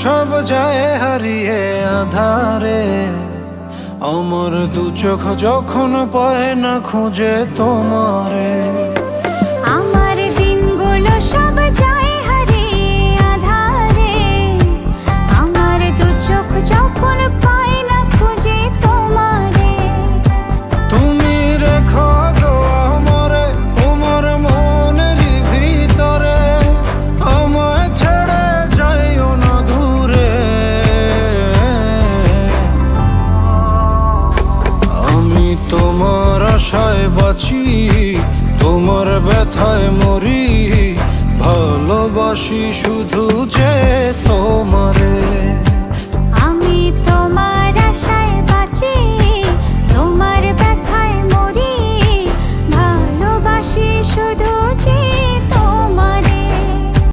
সব যায় হারিয়ে আধারে, আমার দু চোখ যখন পায় না খুঁজে তোমারে। আমার দিনগুলো সব যায় হারিয়ে আধারে, আমার দু চোখ যখন পায় না খুঁজে তোমারে। তুমি রেখো গো আমারে তোমার মনের ভিতরে, আমায় ছেড়ে যাইও না দূরে। আমি তোমার আশায় বাঁচি, তোমার ব্যথায় মরি, ভালোবাসি শুধু যে তোমারে।